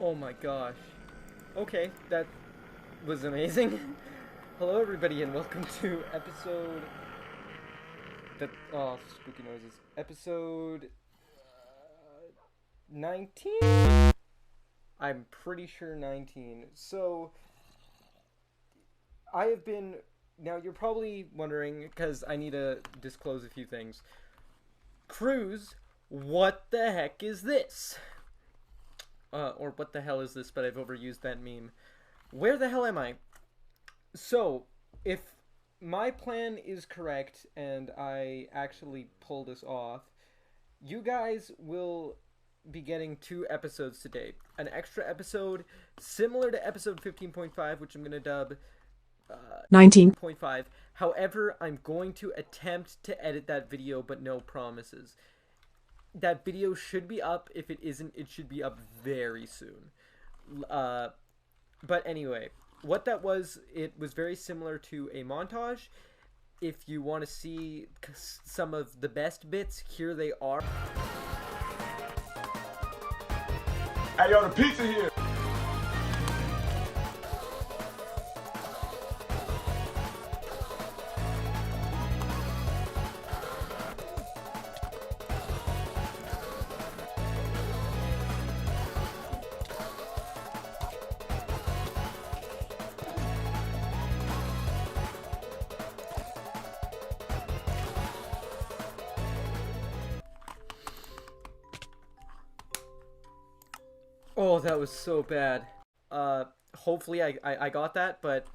Oh my gosh. Okay, that was amazing. Hello everybody and welcome to episode spooky noises. Episode 19? I'm pretty sure 19. So I have been now you're probably wondering cuz I need to disclose a few things. Cruz, what the heck is this? Or what the hell is this, but I've overused that meme. Where the hell am I? So, if my plan is correct and I actually pull this off, you guys will be getting 2 episodes today. An extra episode similar to episode 15.5, which I'm going to dub 19. 19.5. However, I'm going to attempt to edit that video, but no promises. That video should be up. If it isn't, it should be up very soon. But anyway, what that was, it was very similar to a montage. If you want to see some of the best bits, here they are. Hey, yo, the pizza here. Oh, that was so bad. Hopefully I got that, but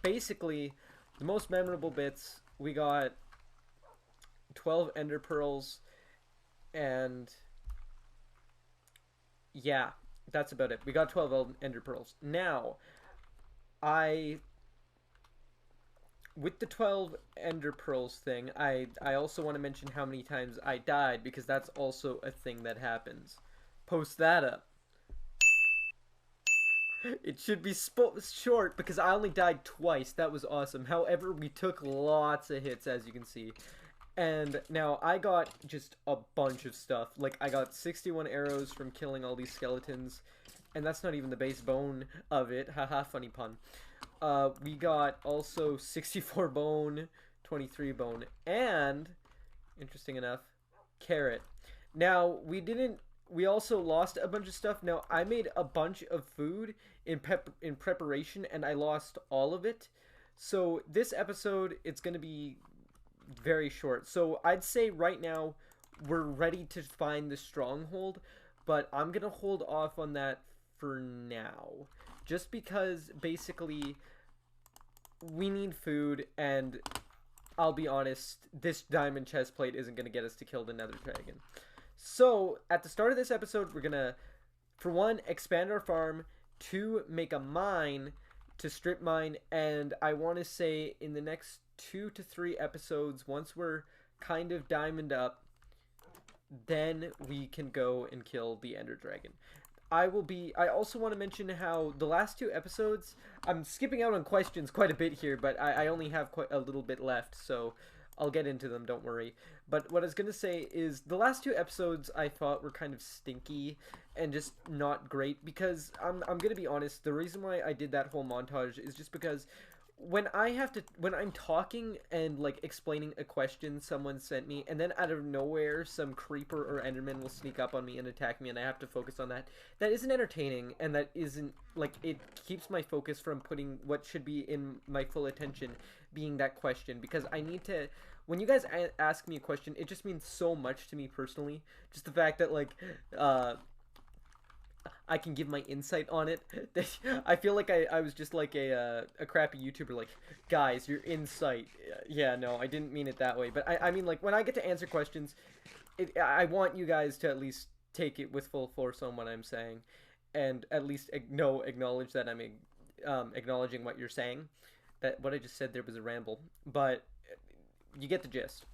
basically, the most memorable bits, we got 12 ender pearls, and yeah, that's about it. We got 12 ender pearls. Now, with the 12 ender pearls thing, I also want to mention how many times I died, because that's also a thing that happens. Post that up. It should be short because I only died twice. That was awesome. However, we took lots of hits, as you can see. And now I got just a bunch of stuff. Like, I got 61 arrows from killing all these skeletons. And that's not even the base bone of it. Haha, funny pun. We got also 64 bone, 23 bone, and, interesting enough, carrot. Now, we also lost a bunch of stuff. Now, I made a bunch of food in preparation, and I lost all of it. So this episode, it's going to be very short. So I'd say right now, we're ready to find the stronghold, but I'm going to hold off on that for now. Just because, basically, we need food, and I'll be honest, this diamond chest plate isn't going to get us to kill the nether dragon. So, at the start of this episode, we're going to, for one, expand our farm, 2, make a mine to strip mine, and I want to say in the next 2 to 3 episodes, once we're kind of diamond up, then we can go and kill the ender dragon. I also want to mention how the last 2 episodes, I'm skipping out on questions quite a bit here, but I only have quite a little bit left, so I'll get into them, don't worry. But what I was going to say is the last 2 episodes I thought were kind of stinky and just not great, because I'm going to be honest, the reason why I did that whole montage is just because when I'm talking and like explaining a question someone sent me, and then out of nowhere some creeper or enderman will sneak up on me and attack me, and I have to focus on that. That isn't entertaining, and that isn't, like, it keeps my focus from putting what should be in my full attention being that question, because I need to, when you guys ask me a question, it just means so much to me personally. Just the fact that, like, I can give my insight on it. I feel like I was just like a crappy YouTuber, like, guys, your insight. Yeah, no, I didn't mean it that way. But I mean, like, when I get to answer questions, I want you guys to at least take it with full force on what I'm saying. And at least acknowledge that I'm acknowledging what you're saying. That what I just said there was a ramble. But you get the gist.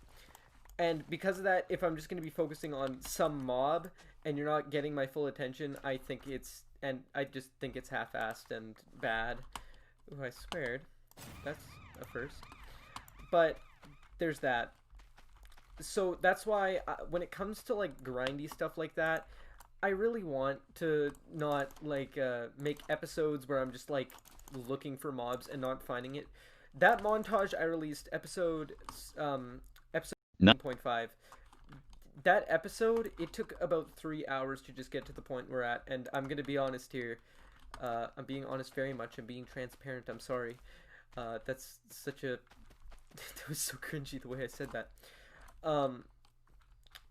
And because of that, if I'm just going to be focusing on some mob and you're not getting my full attention, I just think it's half-assed and bad. Ooh, I sweared. That's a first. But there's that. So that's why when it comes to like grindy stuff like that, I really want to not like make episodes where I'm just like looking for mobs and not finding it. That montage I released episode No. 9.5. That episode, it took about 3 hours to just get to the point we're at, and I'm gonna be honest here. I'm being honest very much. I'm being transparent. I'm sorry. That's such a that was so cringy the way I said that.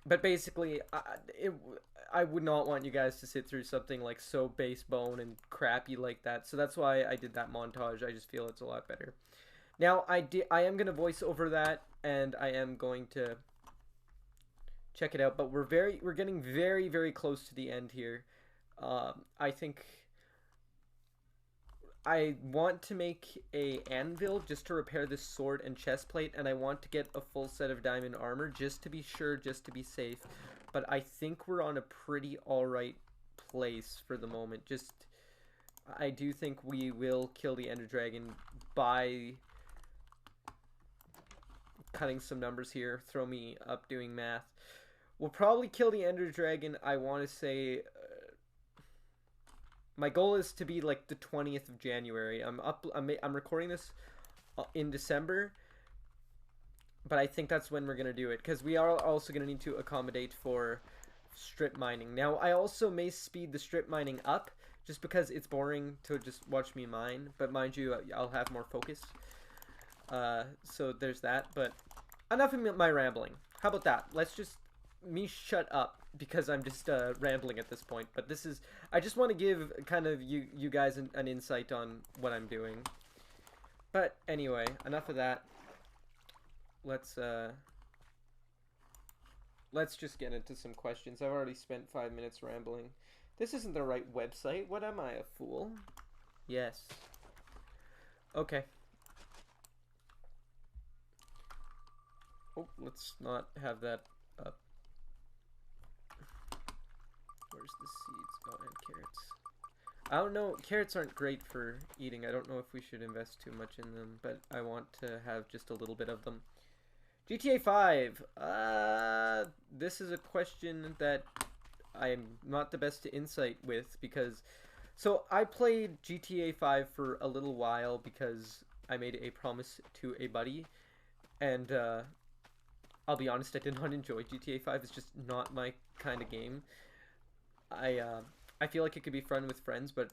But basically, I would not want you guys to sit through something like so base bone and crappy like that. So that's why I did that montage. I just feel it's a lot better. Now I am gonna voice over that, and I am going to check it out. But we're getting very close to the end here. I think I want to make a anvil just to repair this sword and chest plate, and I want to get a full set of diamond armor just to be sure, just to be safe. But I think we're on a pretty alright place for the moment. I do think we will kill the Ender Dragon by cutting some numbers here. Throw me up doing math. We'll probably kill the Ender Dragon, I want to say... my goal is to be like the 20th of January. I'm recording this in December, but I think that's when we're gonna do it, because we are also gonna need to accommodate for strip mining. Now I also may speed the strip mining up just because it's boring to just watch me mine, but mind you, I'll have more focus. So there's that. But enough of my rambling. How about that? Let's just me shut up, because I'm just rambling at this point. But this is, I just want to give kind of you guys an insight on what I'm doing. But anyway, enough of that. Let's just get into some questions. I've already spent 5 minutes rambling. This isn't the right website. What am I, a fool? Yes. Okay. Oh, let's not have that up. Where's the seeds? Oh, and carrots. I don't know. Carrots aren't great for eating. I don't know if we should invest too much in them, but I want to have just a little bit of them. GTA 5. This is a question that I'm not the best to insight with, because... So, I played GTA 5 for a little while because I made a promise to a buddy, and I'll be honest, I did not enjoy GTA 5. It's just not my kind of game. I feel like it could be fun with friends, but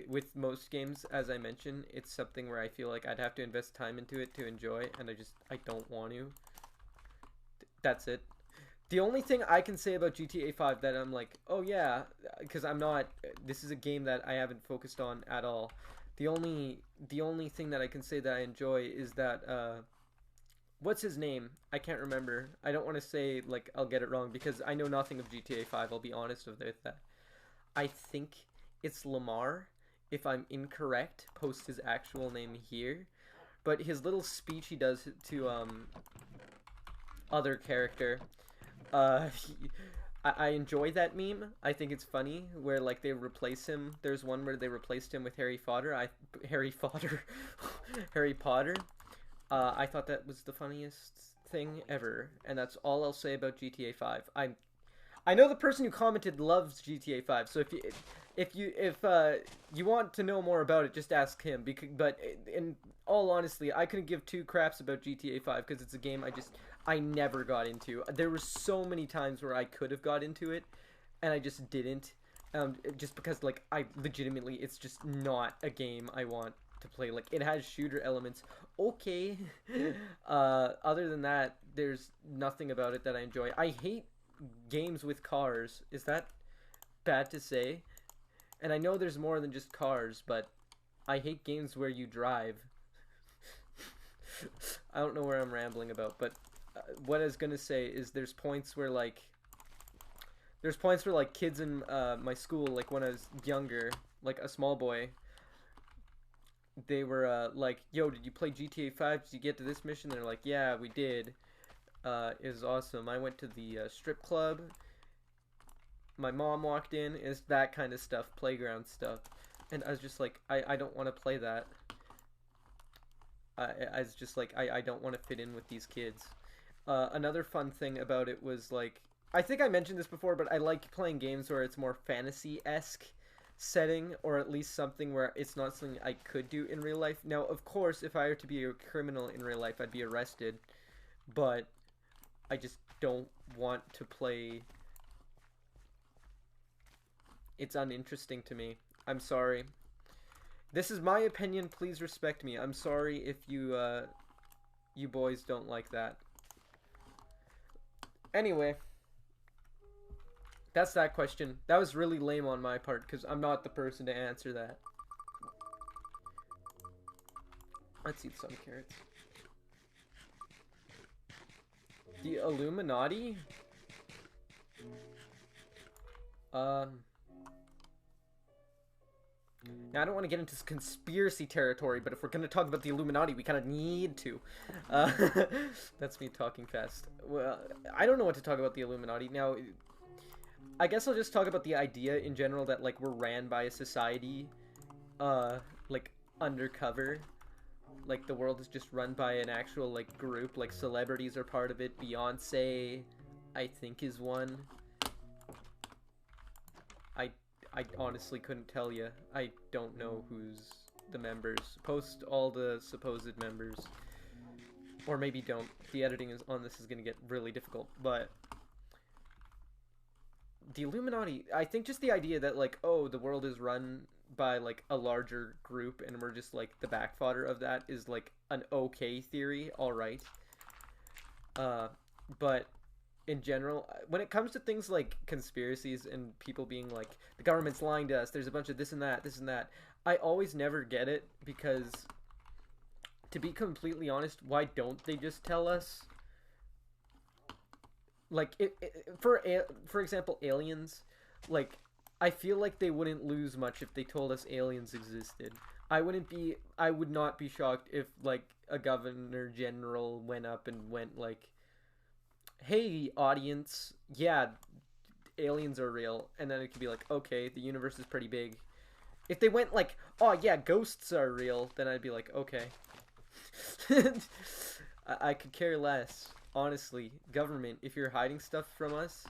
with most games, as I mentioned, it's something where I feel like I'd have to invest time into it to enjoy, and I don't want to. That's it. The only thing I can say about GTA 5 that I'm like, oh yeah, because this is a game that I haven't focused on at all. The only thing that I can say that I enjoy is that, what's his name? I can't remember. I don't want to say, like, I'll get it wrong, because I know nothing of GTA 5, I'll be honest with that. I think it's Lamar. If I'm incorrect, post his actual name here. But his little speech he does to, other character, I enjoy that meme. I think it's funny, where, like, they replace him. There's one where they replaced him with Harry Potter. Harry Potter. I thought that was the funniest thing ever, and that's all I'll say about GTA 5. I know the person who commented loves GTA 5, so if you want to know more about it, just ask him. But in all honesty, I couldn't give two craps about GTA 5 because it's a game I never got into. There were so many times where I could have got into it, and I just didn't. Just because, like, legitimately, it's just not a game I want to play. Like, it has shooter elements, okay. Other than that, there's nothing about it that I enjoy. I hate games with cars. Is that bad to say? And I know there's more than just cars, but I hate games where you drive. I don't know where I'm rambling about, but what I was gonna say is there's points where kids in my school, like when I was younger, like a small boy, they were like, yo, did you play GTA 5? Did you get to this mission? They're like, yeah, we did. It was awesome. I went to the strip club. My mom walked in. It's that kind of stuff, playground stuff. And I was just like, I don't want to play that. I was just like, I don't want to fit in with these kids. Another fun thing about it was, like, I think I mentioned this before, but I like playing games where it's more fantasy-esque setting, or at least something where it's not something I could do in real life. Now, of course, if I were to be a criminal in real life, I'd be arrested, but I just don't want to play. It's uninteresting to me. I'm sorry. This is my opinion. Please respect me. I'm sorry if you, you boys don't like that. Anyway. That's that question. That was really lame on my part, because I'm not the person to answer that. Let's eat some carrots. The Illuminati? Now, I don't want to get into conspiracy territory, but if we're going to talk about the Illuminati, we kind of need to. That's me talking fast. Well, I don't know what to talk about the Illuminati. Now, I guess I'll just talk about the idea in general that, like, we're ran by a society, like, undercover. Like, the world is just run by an actual, like, group. Like, celebrities are part of it. Beyonce, I think, is one. I honestly couldn't tell you. I don't know who's the members. Post all the supposed members. Or maybe don't. The editing on this is going to get really difficult. But the Illuminati, I think just the idea that, like, oh, the world is run by, like, a larger group and we're just, like, the back fodder of that is, like, an okay theory. Alright. But in general, when it comes to things like conspiracies and people being like, the government's lying to us, there's a bunch of this and that, I always never get it, because, to be completely honest, why don't they just tell us? Like, for example, aliens, like, I feel like they wouldn't lose much if they told us aliens existed. I would not be shocked if, like, a governor general went up and went like, hey, audience, yeah, aliens are real. And then it could be like, okay, the universe is pretty big. If they went like, oh, yeah, ghosts are real, then I'd be like, okay. I could care less. Honestly, government, if you're hiding stuff from us,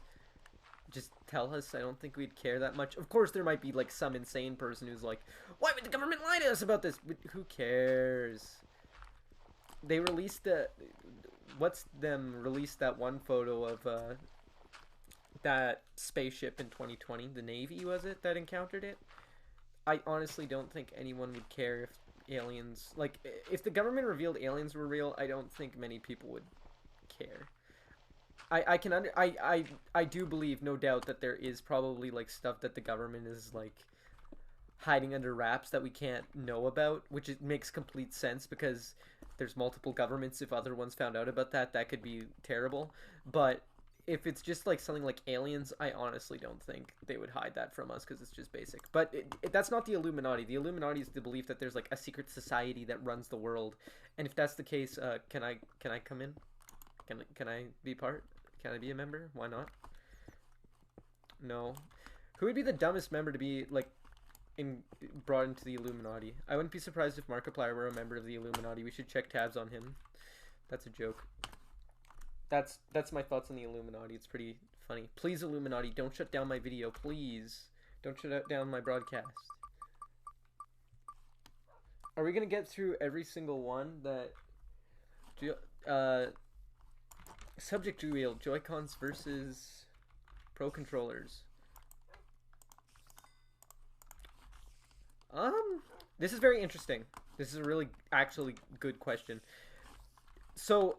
just tell us. I don't think we'd care that much. Of course, there might be, like, some insane person who's like, why would the government lie to us about this? But who cares? They released released that one photo of that spaceship in 2020. The Navy, was it, that encountered it? I honestly don't think anyone would care if aliens, like, if the government revealed aliens were real, I don't think many people would care. I do believe, no doubt, that there is probably, like, stuff that the government is, like, hiding under wraps that we can't know about, which it makes complete sense, because there's multiple governments. If other ones found out about that, that could be terrible. But if it's just like something like aliens, I honestly don't think they would hide that from us, because it's just basic. But that's not the Illuminati. The Illuminati is the belief that there's, like, a secret society that runs the world. And if that's the case, can I come in? Can I be part? Can I be a member? Why not? No. Who would be the dumbest member to be, like, brought into the Illuminati? I wouldn't be surprised if Markiplier were a member of the Illuminati. We should check tabs on him. That's a joke. That's my thoughts on the Illuminati. It's pretty funny. Please, Illuminati, don't shut down my video. Please. Don't shut down my broadcast. Are we gonna get through every single one that... subject wheel, Joy-Cons versus Pro Controllers. This is very interesting. This is a really, actually good question. So,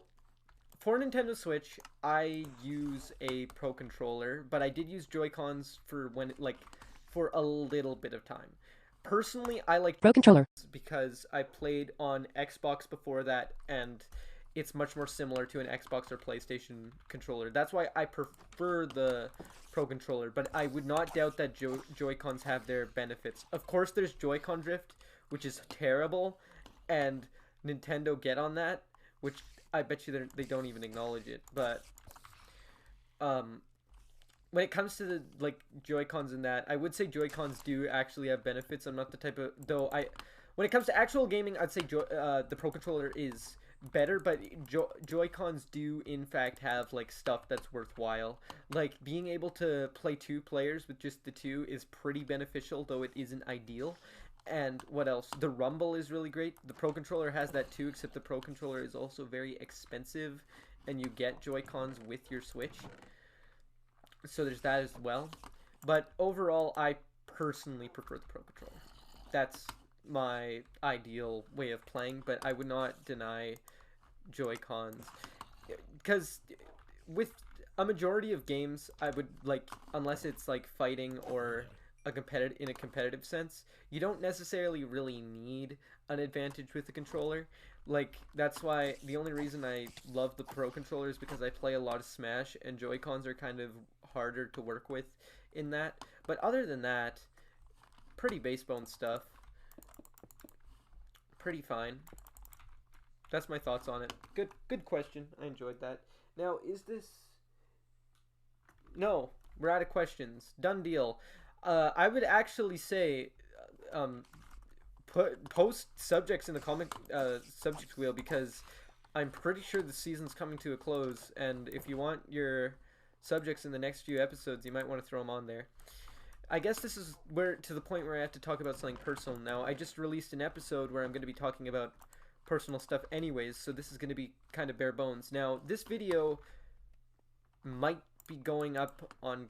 for Nintendo Switch, I use a Pro Controller, but I did use Joy-Cons for for a little bit of time. Personally, I like Pro Controller because I played on Xbox before that, and it's much more similar to an Xbox or PlayStation controller. That's why I prefer the Pro Controller, but I would not doubt that Joy-Cons have their benefits. Of course, there's Joy-Con drift, which is terrible, and Nintendo get on that, which I bet you they don't even acknowledge it. But when it comes to the, like, Joy-Cons and that, I would say Joy-Cons do actually have benefits. I'm not the type of, when it comes to actual gaming, I'd say the Pro Controller is better, but Joy-Cons do in fact have like stuff that's worthwhile. Like being able to play 2 players with just the 2 is pretty beneficial, though it isn't ideal. And what else? The rumble is really great. The Pro Controller has that too, except the Pro Controller is also very expensive, and you get Joy-Cons with your Switch. So there's that as well. But overall, I personally prefer the Pro Controller. That's my ideal way of playing, but I would not deny Joy-Cons. Because with a majority of games, I would, like, unless it's, like, fighting or in a competitive sense, you don't necessarily really need an advantage with the controller. Like, that's why the only reason I love the Pro Controller is because I play a lot of Smash, and Joy-Cons are kind of harder to work with in that. But other than that, pretty base bone stuff. Pretty fine. That's my thoughts on it. Good question. I enjoyed that. Now, is this... No, we're out of questions. Done deal. I would actually say, post subjects in the comment subject wheel, because I'm pretty sure the season's coming to a close, and if you want your subjects in the next few episodes, you might want to throw them on there. I guess this is to the point where I have to talk about something personal now. I just released an episode where I'm going to be talking about personal stuff anyways, so this is going to be kind of bare bones. Now, this video might be going up on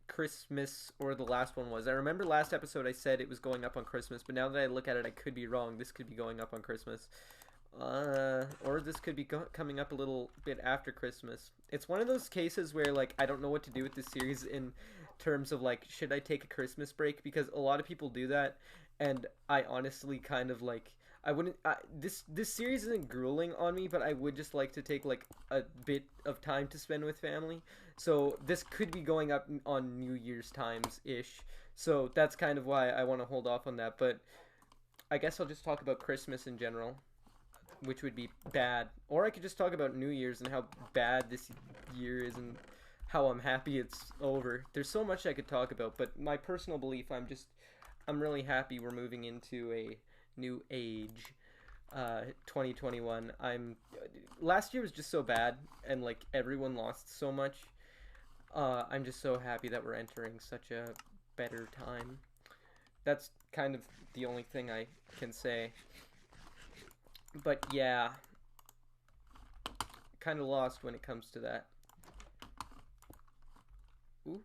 Christmas, or the last one was. I remember last episode I said it was going up on Christmas, but now that I look at it, I could be wrong. This could be going up on Christmas. Or this could be coming up a little bit after Christmas. It's one of those cases where, like, I don't know what to do with this series in terms of, like, should I take a Christmas break? Because a lot of people do that, and I honestly kind of, like, I wouldn't, this series isn't grueling on me, but I would just like to take, like, a bit of time to spend with family. So this could be going up on New Year's times-ish. So that's kind of why I want to hold off on that. But I guess I'll just talk about Christmas in general, which would be bad. Or I could just talk about New Year's and how bad this year is and how I'm happy it's over. There's so much I could talk about, but my personal belief, I'm really happy we're moving into a new age. 2021. Last year was just so bad, and like everyone lost so much. I'm just so happy that we're entering such a better time. That's kind of the only thing I can say. But yeah, kind of lost when it comes to that. Ooh,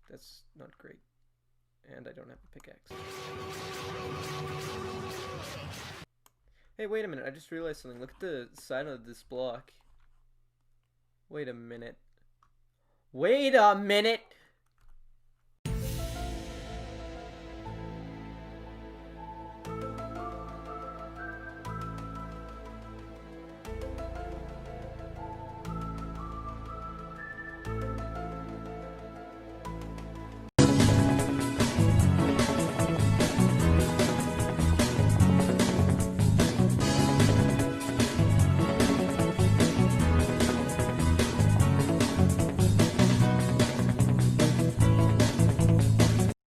that's not great. And I don't have a pickaxe. Hey, wait a minute. I just realized something. Look at the side of this block. Wait a minute. Wait a minute!